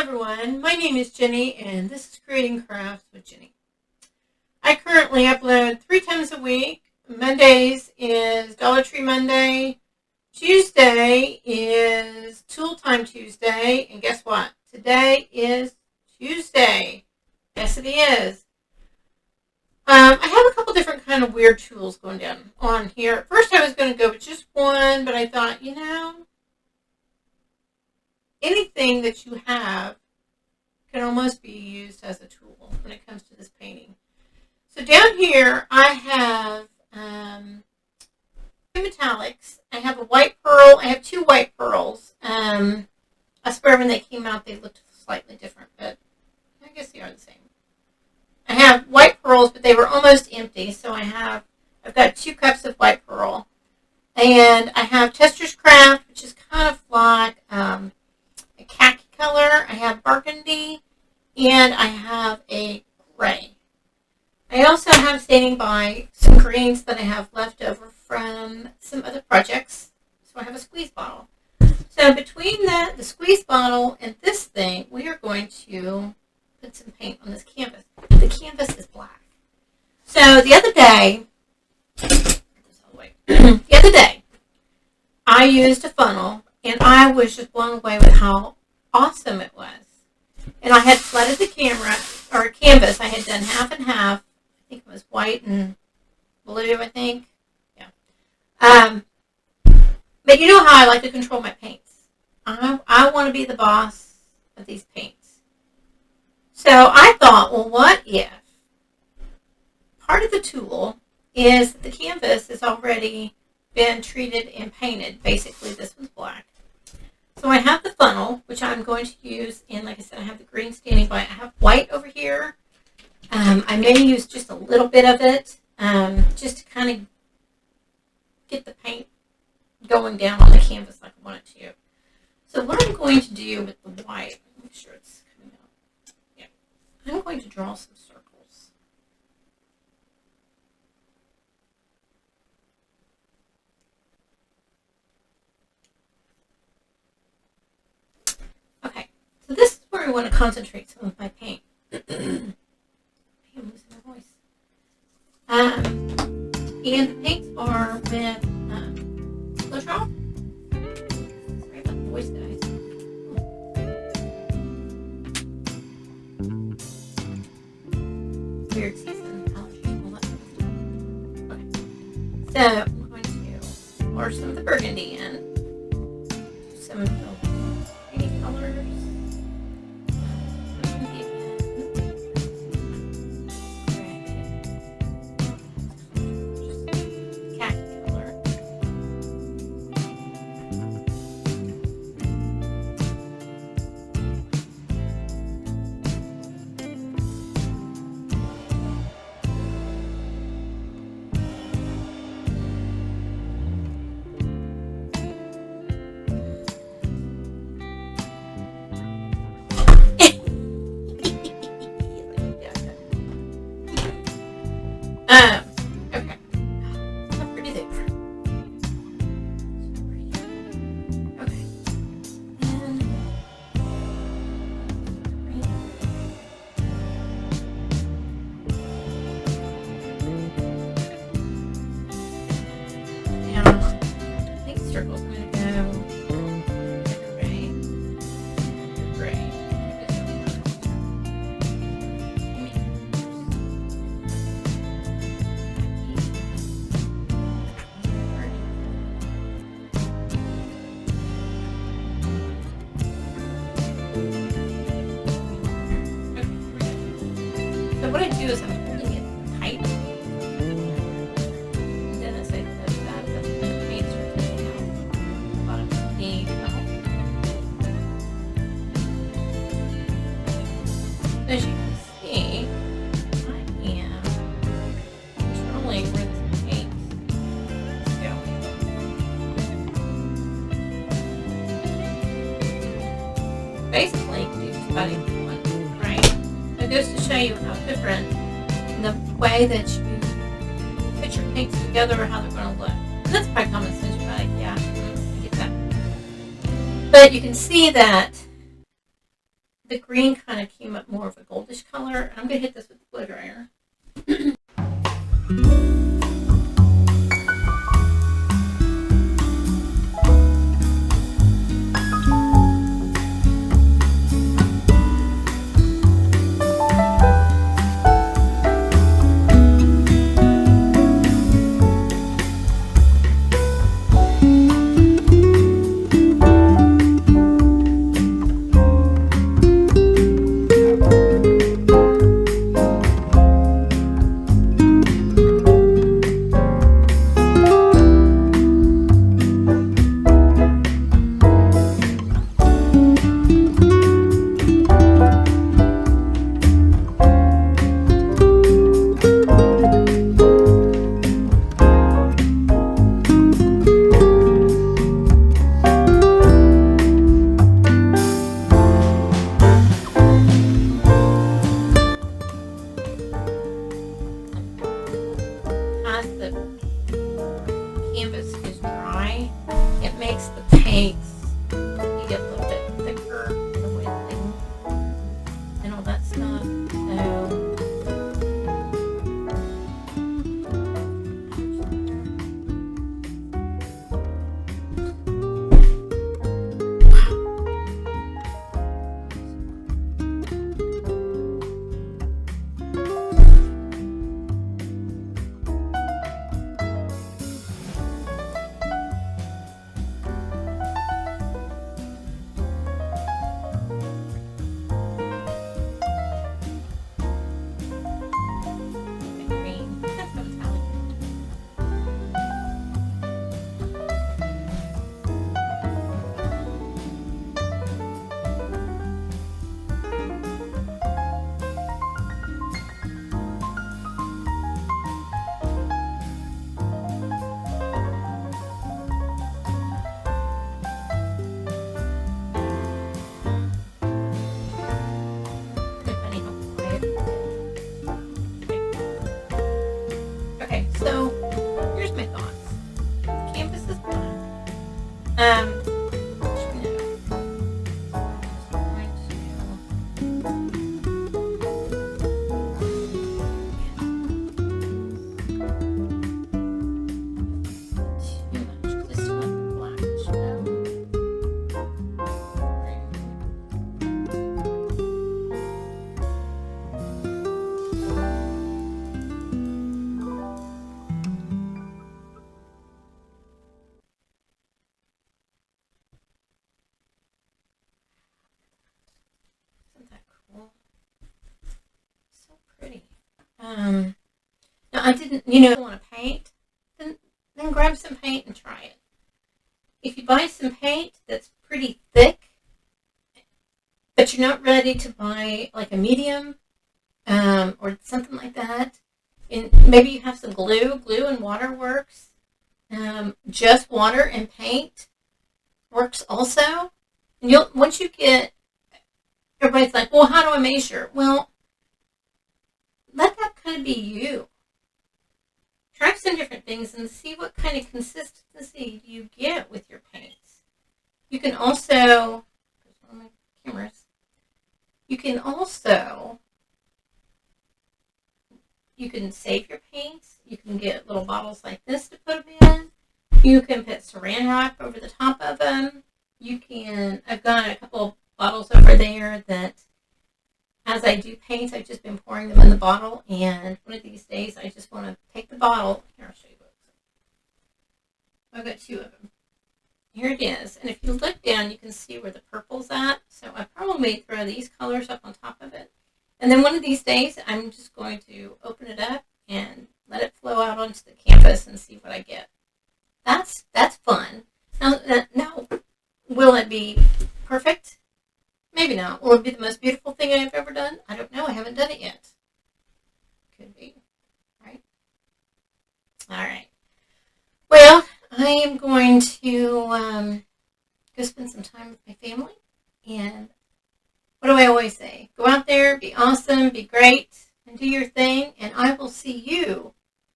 everyone, my name is Ginny and this is Creating Crafts with Ginny. I currently upload 3 times a week. Mondays is Dollar Tree Monday, Tuesday is Tool Time Tuesday, and guess what? Today is Tuesday. Yes, it is. I have a couple different kind of weird tools going down on here. At first I was going to go with just one, but I thought, anything that you have can almost be used as a tool when it comes to this painting. So down here I have two metallics. I have a white pearl. I have 2 white pearls. I swear when they came out they looked slightly different, but I guess they are the same. I have white pearls, but they were almost empty, so I've got 2 cups of white pearl. And I have Tester's Craft, which is kind of like a khaki color. I have burgundy, and I have a gray. I also have standing by some greens that I have left over from some other projects. So I have a squeeze bottle. So between the squeeze bottle and this thing, we are going to put some paint on this canvas. The canvas is black. So the other day, I used a funnel, and I was just blown away with how awesome it was. And I had flooded the canvas. I had done half and half. I think it was white and blue, I think. Yeah. But you know how I like to control my paints. I want to be the boss of these paints. So I thought, well, what if part of the tool is that the canvas has already been treated and painted. Basically, this one's black. So I have the funnel, which I'm going to use, and like I said, I have the green standing by. I have white over here. I may use just a little bit of it, just to kind of get the paint going down on the canvas like I want it to. So what I'm going to do with the white, make sure it's coming out. Yeah, I'm going to draw some circles. Okay, so this is where I want to concentrate some of my paint. I'm losing my voice. And the paints are with Glow Drop. Sorry about the voice, guys. Weird season, allergies, all that stuff. Okay, so I'm going to pour some of the burgundy in, some of the pretty colors. Okay. How pretty they are. Okay. Now, I think circle's going to go gray. So what I do is I'm holding it tight, and then as I lift that, the paints are taking out a lot of the felt. As you can see, I am controlling where this paint is going. Basically, you can do just about anything you want, right? It goes to show you how different the way that you put your paints together or how they're going to look. And that's probably common sense. You're like, yeah, I get that. But you can see that the green kind of came up more of a goldish color. I'm going to hit this with the blow dryer. As the canvas is dry, it makes the paints be a little bit thicker, the wiggling and all that stuff. Okay, so here's my thoughts. The canvas is done. Isn't that cool? So pretty. Now I didn't, want to paint, then grab some paint and try it. If you buy some paint that's pretty thick, but you're not ready to buy like a medium, or something like that, and maybe you have some glue and water works. Just water and paint works also. And once you get, everybody's like, well, how do I measure? Well, let that kind of be you. Try some different things and see what kind of consistency you get with your paints. You can also, there's one of my cameras, you can save your paints. You can get little bottles like this to put them in. You can put saran wrap over the top of them. I've got a couple of bottles over there that, as I do paints, I've just been pouring them in the bottle, and one of these days I just want to take the bottle. Here, I'll show you what I've got 2 of them. Here it is, and if you look down, you can see where the purple's at, so I probably throw these colors up on top of it, and then one of these days I'm just going to open it up and let it flow out onto the canvas and see what I get. That's fun. Now, will it be perfect? Maybe not. Will it be the most beautiful thing I've ever done? I don't know. I haven't done it yet. Could be. Right? All right. Well, I am going to go spend some time with my family. And what do I always say? Go out there, be awesome, be great, and do your thing. And I will see you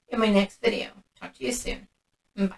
in my next video. Talk to you soon. Bye.